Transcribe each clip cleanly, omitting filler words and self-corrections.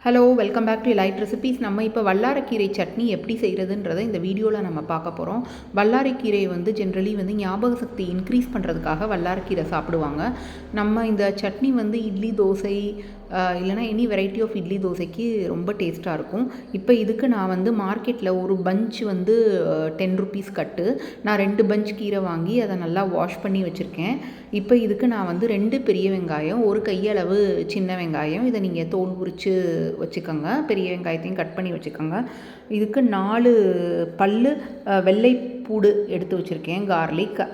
Hello, welcome back to elite recipes. நம்ம இப்போ வல்லாரக்கீரை சட்னி எப்படி செய்கிறதுன்றதை இந்த வீடியோவில் நம்ம பார்க்க போகிறோம். வல்லாரக்கீரை ஜென்ரலி ஞாபக சக்தி இன்க்ரீஸ் பண்ணுறதுக்காக வல்லாரக்கீரை சாப்பிடுவாங்க. நம்ம இந்த சட்னி இட்லி, தோசை இல்லைனா எனி வெரைட்டி ஆஃப் இட்லி, தோசைக்கு ரொம்ப டேஸ்ட்டாக இருக்கும். இப்போ இதுக்கு நான் மார்க்கெட்டில் ஒரு பஞ்ச் 10 ருபீஸ் கட்டு. நான் 2 பஞ்ச் கீரை வாங்கி அதை நல்லா வாஷ் பண்ணி வச்சுருக்கேன். இப்போ இதுக்கு நான் 2 பெரிய வெங்காயம், ஒரு கையளவு சின்ன வெங்காயம், இதை நீங்கள் தோல் உரித்து வச்சுக்கோங்க. பெரிய வெங்காயத்தையும் கட் பண்ணி வச்சுக்கோங்க. இதுக்கு 4 பல்லு வெள்ளை பூடு எடுத்து வச்சுருக்கேன், கார்லிக்.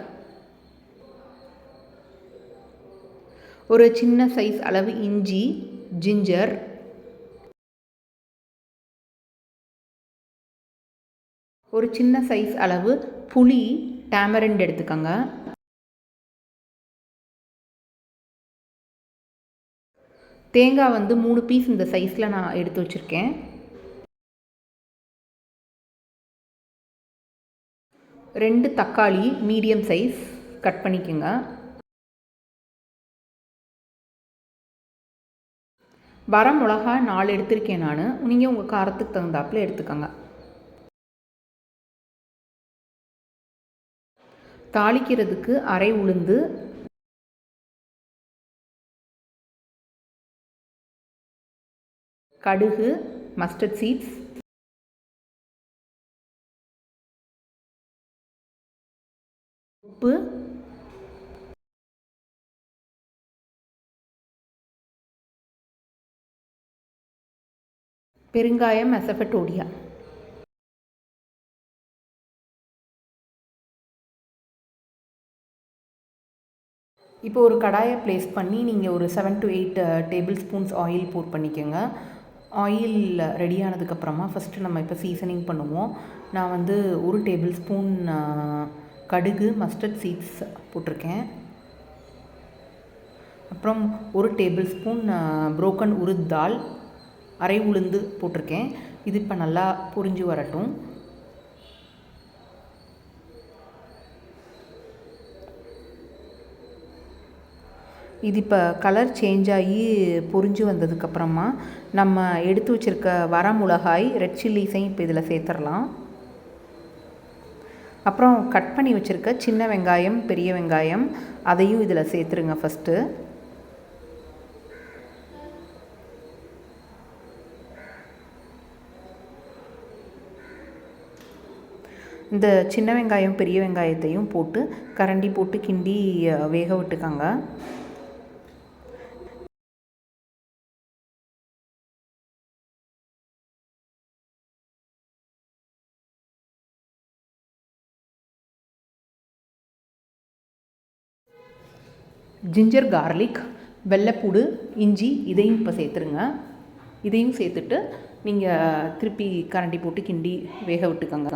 ஒரு சின்ன சைஸ் அளவு இஞ்சி, ஜிஞ்சர், ஒரு சின்ன சைஸ் அளவு புளி, டேமரண்ட் எடுத்துக்கோங்க. தேங்காய் 3 பீஸ் இந்த சைஸில் நான் எடுத்து வச்சுருக்கேன். ரெண்டு தக்காளி மீடியம் சைஸ் கட் பண்ணிக்கோங்க. வர மிளகா 4 எடுத்திருக்கேன் நான். நீங்கள் உங்கள் காரத்துக்கு தகுந்தாப்பில் எடுத்துக்கோங்க. தாளிக்கிறதுக்கு அரை உளுந்து, கடுகு, மஸ்டர்ட் சீட்ஸ், உப்பு, பெருங்காயம், மெசபடோடியா. இப்போ ஒரு கடாயை ப்ளேஸ் பண்ணி நீங்கள் ஒரு 7 to 8 டேபிள் ஸ்பூன்ஸ் ஆயில் போர் பண்ணிக்கோங்க. ஆயில் ரெடி ஆனதுக்கப்புறமா ஃபஸ்ட்டு நம்ம இப்போ சீசனிங் பண்ணுவோம். நான் 1 டேபிள் ஸ்பூன் கடுகு, மஸ்டர்ட் சீட்ஸ் போட்டிருக்கேன். அப்புறம் 1 டேபிள் ஸ்பூன் புரோக்கன் உருத் தால், அரை உளுந்து போட்டிருக்கேன். இது இப்போ நல்லா பொரிஞ்சு வரட்டும். இது இப்போ கலர் சேஞ்ச் ஆகி பொரிஞ்சு வந்ததுக்கப்புறமா நம்ம எடுத்து வச்சுருக்க வர மிளகாய், ரெட் சில்லிஸையும் இப்போ இதில் சேர்த்துடலாம். அப்புறம் கட் பண்ணி வச்சுருக்க சின்ன வெங்காயம், பெரிய வெங்காயம் அதையும் இதில் சேர்த்துருங்க ஃபஸ்ட்டு. இந்த சின்ன வெங்காயம், பெரிய வெங்காயத்தையும் போட்டு கரண்டி போட்டு கிண்டி வேக விட்டுக்கோங்க. ஜிஞ்சர், கார்லிக், வெள்ளைப்பூடு, இஞ்சி இதையும் இப்போ சேர்த்துருங்க. இதையும் சேர்த்துட்டு நீங்கள் திருப்பி கரண்டி போட்டு கிண்டி வேக விட்டுக்கோங்க.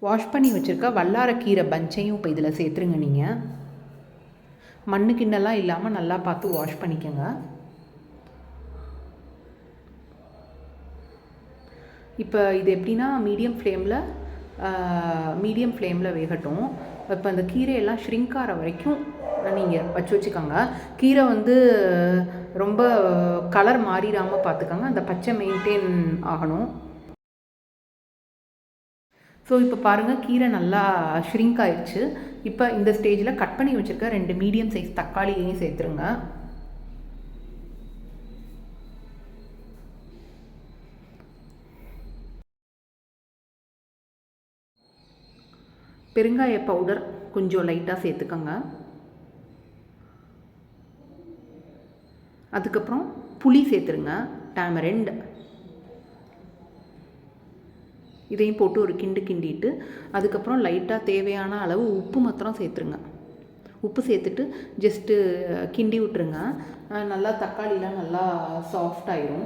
வாஷ் பண்ணி வச்சுருக்க வல்லாரக்கீரை பஞ்சையும் இப்போ இதில் சேர்த்துருங்க. நீங்கள் மண்ணு கிண்ணெல்லாம் இல்லாமல் நல்லா பார்த்து வாஷ் பண்ணிக்கோங்க. இப்போ இது எப்படின்னா மீடியம் ஃப்ளேமில் வேகட்டும். இப்போ அந்த கீரையெல்லாம் ஷ்ரிங்க் ஆகிற வரைக்கும் நீங்கள் வச்சுக்கோங்க. கீரை ரொம்ப கலர் மாறிடாமல் பார்த்துக்கோங்க. அந்த பச்சை மெயின்டைன் ஆகணும். ஸோ இப்போ பாருங்கள், கீரை நல்லா ஷ்ரிங்க் ஆயிடுச்சு. இப்போ இந்த ஸ்டேஜில் கட் பண்ணி வச்சுருக்க 2 மீடியம் சைஸ் தக்காளியையும் சேர்த்துருங்க. பெருங்காய பவுடர் கொஞ்சம் லைட்டாக சேர்த்துக்கோங்க. அதுக்கப்புறம் புளி சேர்த்துருங்க, டேமரண்ட். இதையும் போட்டு ஒரு கிண்டிட்டு அதுக்கப்புறம் லைட்டாக தேவையான அளவு உப்பு மாத்திரம் சேர்த்துருங்க. உப்பு சேர்த்துட்டு ஜஸ்ட்டு கிண்டி விட்டுருங்க. நல்லா தக்காளிலாம் நல்லா சாஃப்ட் ஆயிரும்.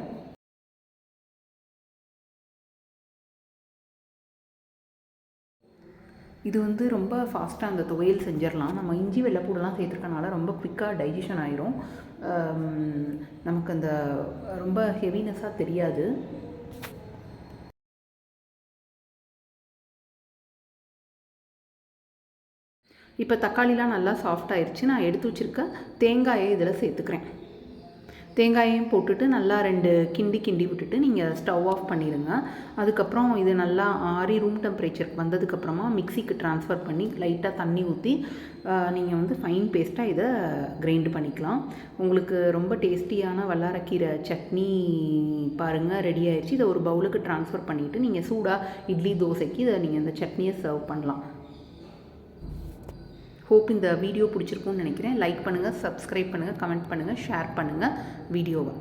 இது ரொம்ப ஃபாஸ்ட்டாக அந்த துவையல் செஞ்சிடலாம். நம்ம இஞ்சி, வெள்ளைப்பூடெல்லாம் சேர்த்துருக்கனால ரொம்ப குவிக்காக டைஜஷன் ஆயிரும். நமக்கு அந்த ரொம்ப ஹெவினஸாக தெரியாது. இப்போ தக்காளிலாம் நல்லா சாஃப்ட் ஆயிடுச்சு. நான் எடுத்து வச்சுருக்க தேங்காயை இதில் சேர்த்துக்கிறேன். தேங்காயையும் போட்டுட்டு நல்லா 2 கிண்டி விட்டுட்டு நீங்கள் ஸ்டவ் ஆஃப் பண்ணிடுங்க. அதுக்கப்புறம் இது நல்லா ஆறி ரூம் டெம்பரேச்சருக்கு வந்ததுக்கப்புறமா மிக்சிக்கு ட்ரான்ஸ்ஃபர் பண்ணி லைட்டாக தண்ணி ஊற்றி நீங்கள் வந்து ஃபைன் பேஸ்ட்டாக இதை கிரைண்ட் பண்ணிக்கலாம். உங்களுக்கு ரொம்ப டேஸ்டியான வல்லாரக்கீரை சட்னி பாருங்கள் ரெடி ஆயிடுச்சு. இதை ஒரு பவுலுக்கு ட்ரான்ஸ்ஃபர் பண்ணிவிட்டு நீங்கள் சூடாக இட்லி தோசைக்கு இதை நீங்கள் இந்த சட்னியை சர்வ் பண்ணலாம். ஹோப் இந்த வீடியோ பிடிச்சிருக்கும்னு நினைக்கிறேன். லைக் பண்ணுங்கள், சப்ஸ்கிரைப் பண்ணுங்கள், கமெண்ட் பண்ணுங்கள், ஷேர் பண்ணுங்கள் வீடியோவை.